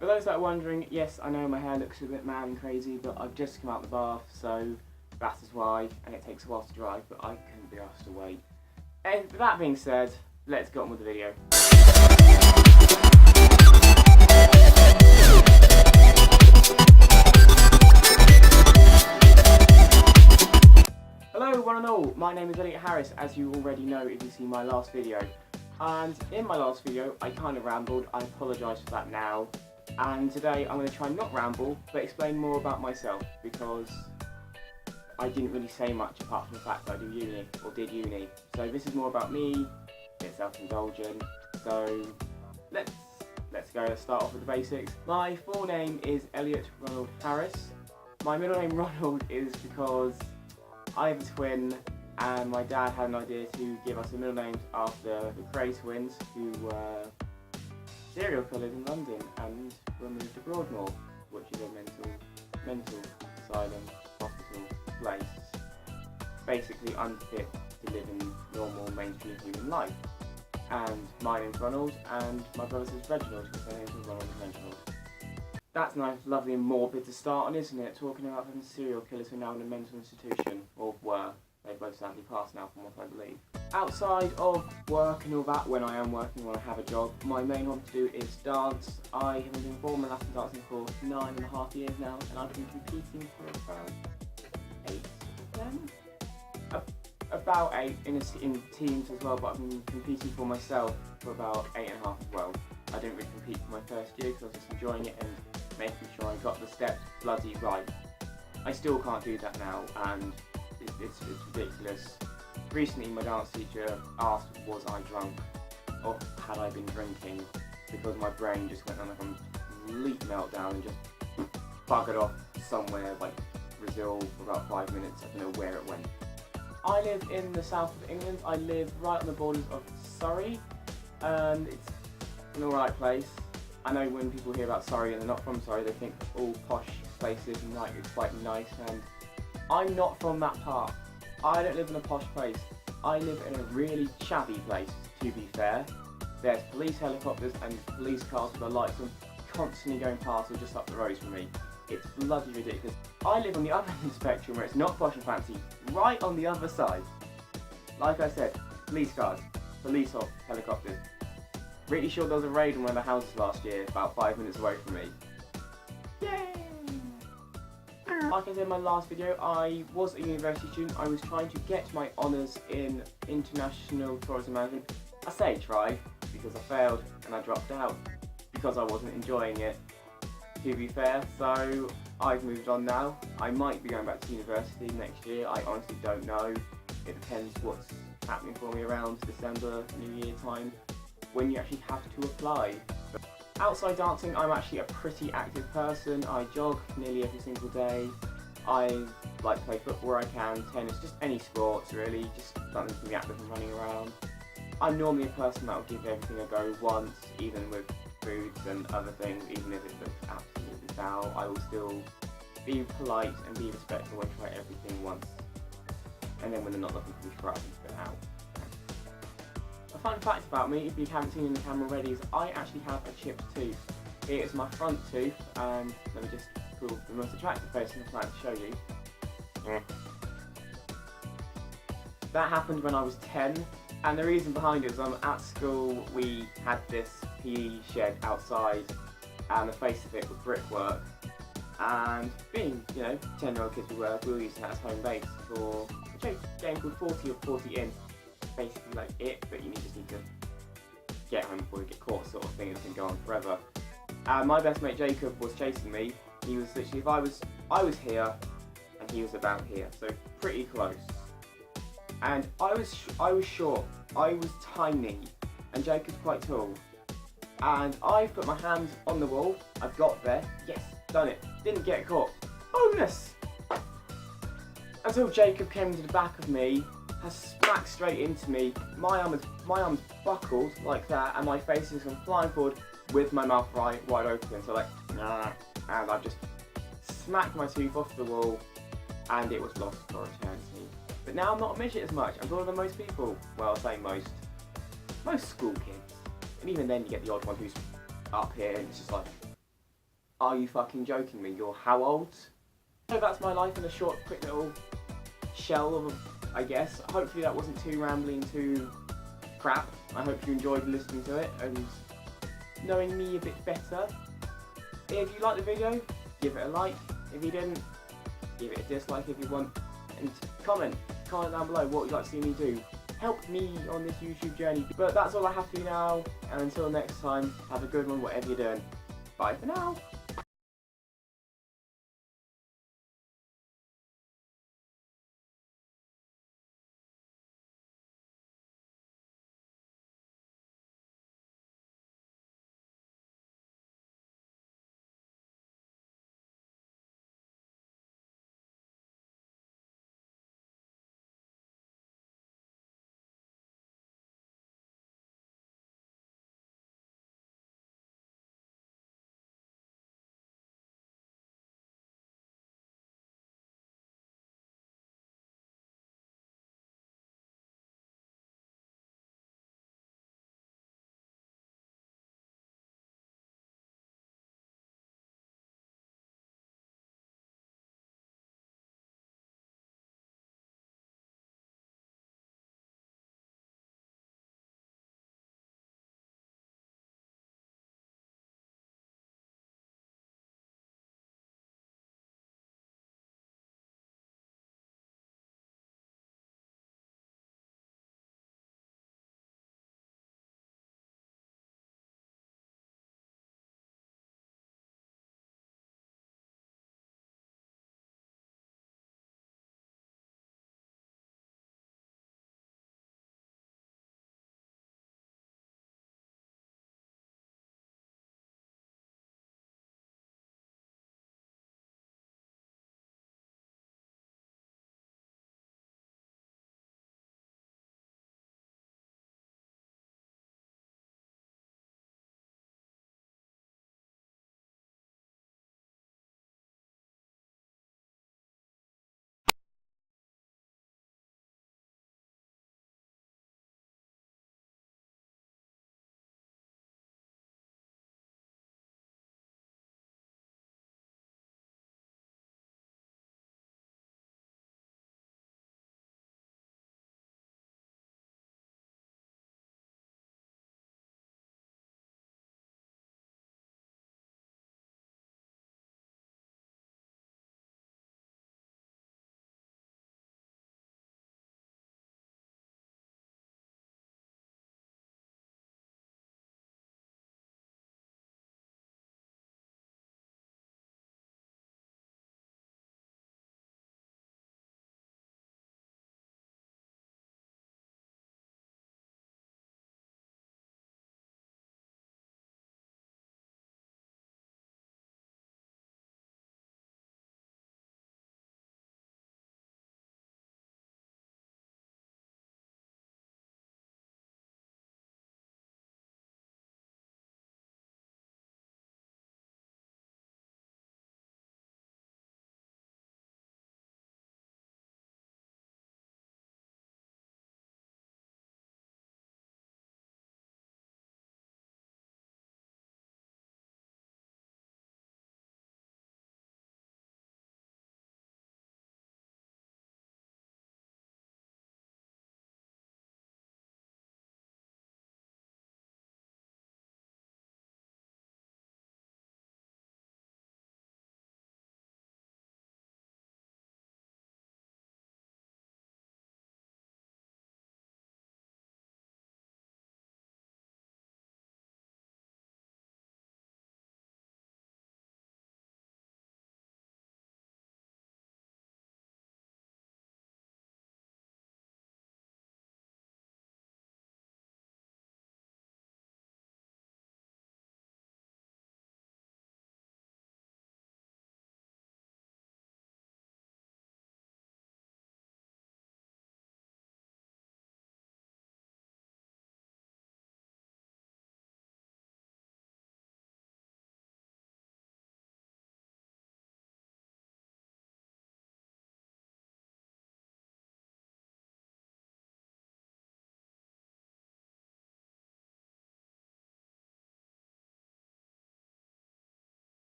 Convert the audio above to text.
For those that are wondering, yes, I know my hair looks a bit mad and crazy, but I've just come out of the bath, so that is why, and it takes a while to dry, but I couldn't be asked to wait. And with that being said, let's get on with the video. Hello one and all, my name is Elliot Harris, as you already know if you've seen my last video. And in my last video, I kind of rambled, I apologise for that now. And today I'm going to try and not ramble, but explain more about myself, because I didn't really say much apart from the fact that I do uni, or did uni. So this is more about me, it's self-indulgent, so let's go, let's start off with the basics. My full name is Elliot Ronald Harris. My middle name Ronald is because I have a twin, and my dad had an idea to give us the middle names after the Cray twins, who were serial killers in London and were moved to Broadmoor, which is a mental asylum, hospital place, basically unfit to live in normal mainstream human life. And my name's Ronald, and my brother's is Reginald, because their names are Ronald and Reginald. That's nice, lovely and morbid to start on, isn't it? Talking about them serial killers who are now in a mental institution, or were. They both sadly passed now from what I believe. Outside of work and all that, when I am working, when I have a job, my main hobby to do is dance. I have been doing formal Latin dancing for 9.5 years now, and I've been competing for about 8 of them? About 8 in teams as well, but I've been competing for myself for about 8.5 as well. I didn't really compete for my first year because I was just enjoying it and making sure I got the steps bloody right. I still can't do that now, and it's ridiculous. Recently my dance teacher asked, was I drunk or had I been drinking, because my brain just went on a complete meltdown and just buggered off somewhere like Brazil for about 5 minutes. I don't know where it went. I live in the south of England. I live right on the borders of Surrey, and it's an alright place. I know when people hear about Surrey and they're not from Surrey, they think all posh places and like it's quite nice, and I'm not from that part. I don't live in a posh place. I live in a really shabby place, to be fair. There's police helicopters and police cars with their lights on constantly going past or just up the road from me. It's bloody ridiculous. I live on the other end of the spectrum where it's not posh and fancy, right on the other side. Like I said, police cars, police helicopters. Really sure there was a raid on one of the houses last year, about 5 minutes away from me. Yay! Like I said in my last video, I was a university student. I was trying to get my honours in International Tourism Management. I say tried, because I failed and I dropped out, because I wasn't enjoying it, to be fair. So I've moved on now. I might be going back to university next year, I honestly don't know. It depends what's happening for me around December, New Year time, when you actually have to apply. Outside dancing, I'm actually a pretty active person. I jog nearly every single day. I like to play football where I can, tennis, just any sports really, just something to be active and running around. I'm normally a person that will give everything a go once, even with foods and other things, even if it looks absolutely foul. I will still be polite and be respectful and try everything once. And then when they're not looking for me, try and spit out. A fun fact about me, if you haven't seen in the camera already, is I actually have a chipped tooth. It is my front tooth, and let me just pull the most attractive face in the planet to show you. That happened when I was 10, and the reason behind it is at school we had this PE shed outside, and the face of it was brickwork. And being, 10-year-old kids we were, we all used to have home base for a game called 40 or 40 in. Basically like it, but you just need to get home before you get caught, sort of thing, and it can go on forever. My best mate Jacob was chasing me. He was literally, if I was here and he was about here, so pretty close. And I was short, I was tiny, and Jacob's quite tall. And I put my hands on the wall. I got there, yes, done it. Didn't get caught. Bonus! Until Jacob came to the back of me, has smacked straight into me. My arm's buckled like that, and my face is flying forward with my mouth wide open. So like, nah, and I've just smacked my tooth off the wall, and it was lost for eternity. But now I'm not a midget as much. I'm taller than most people. Well, I say most school kids, and even then you get the odd one who's up here, and it's just like, Are you fucking joking me? You're how old? So that's my life in a short, quick little shell of, I guess. Hopefully that wasn't too rambling, too crap. I hope you enjoyed listening to it and knowing me a bit better. If you liked the video, give it a like. If you didn't, give it a dislike if you want. And comment down below what you'd like to see me do. Help me on this YouTube journey. But that's all I have for you now. And until next time, have a good one, whatever you're doing. Bye for now.